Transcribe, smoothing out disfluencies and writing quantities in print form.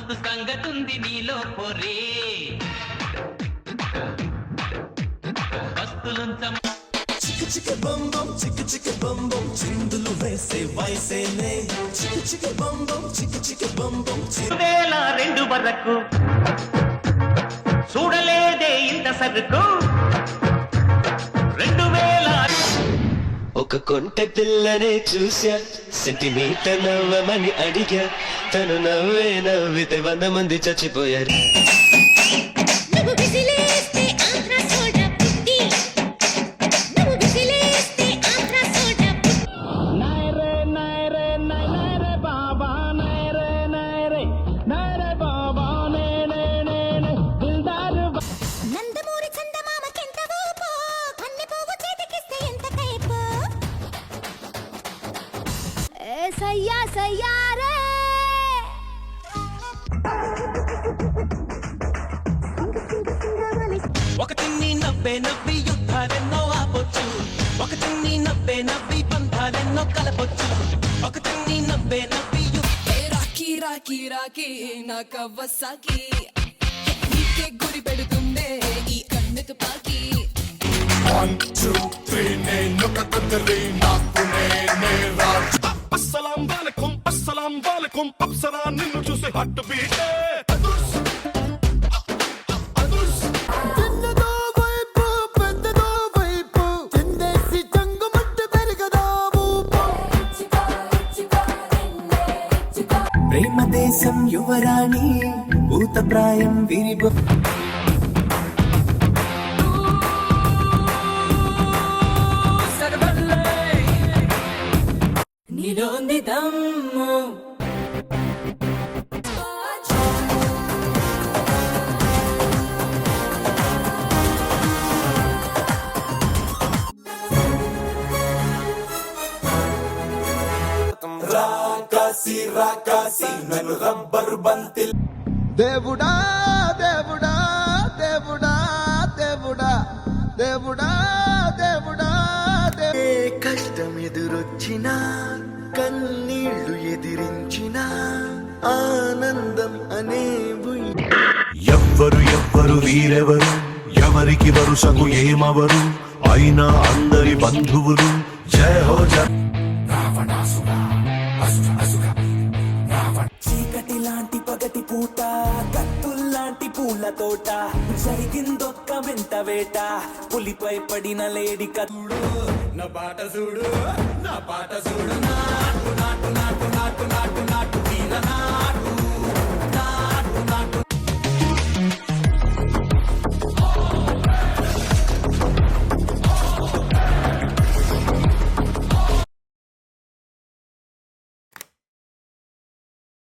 మస్తు సంగతుంది నీలో పొరే వస్తులుంచ చిక్కు చిక్కు బం బం చిక్కు చిక్కు బం బం చిందులు వేసే వయసేనే చిక్కు చిక్కు బం బం చిక్కు చిక్కు బం బం 2002 వరకు చూడలేదే ఇంత సరుకు 2000 ఒక కొంటె పిల్లనే చూసా సెంటీమీటర్ నవ్వమని అడిగా తను నవ్వే నవ్వితే 100 మంది చచ్చిపోయారు సయ్యా సయ్యా రే ఒక చిన్ని నవ్వి యుద్ధాలెన్నో ఆపొచ్చు ఒక చిన్ని నవ్వి బంధాలెన్నో కలపొచ్చు ఒక చిన్ని నవ్వి రాఖీ రాఖీ రాఖీ నా కవ్వసాకి నీకే గురి పెడుతుందే ఈ కన్ను తుపాకి 1 2 3 నేను కత్తరి నాకు నేనే రాజు అస్సలాం వాలేకుం అప్సరా నిన్ను చూసి హార్ట్ బీట్ చిన్నదో వైపు పెద్దదో వైపు చెందేసి జంగు మట్టి పెరగదా ప్రేమ దేశం యువరాణి భూత ప్రాయం విరిబ నీలో ఉంది దమ్ము రాకాసి నన్ను రబ్బరు బంతిల్ దేవుడా దేవుడా దేవుడా దేవుడా దేవుడా దేవుడా ఏ కష్టం ఎదురొచ్చినా కన్నీళ్లు ఎదిరించిన ఆనందం అనేవు ఎవ్వరు వీరెవరు ఎవరికి వరుసకు ఏమవరు అయినా అందరి బంధువులు జయ హో జయ చీకటి లాంటి పగటి పూట కత్తుల్లాంటి పూల తోట జరిగిందొక్క వింత వేట పులిపై పడిన లేడి కత్తుడు నా పాట చూడు నాటు నాటు నాటు నాటు నాటు నాటు నాటు వీర నాటు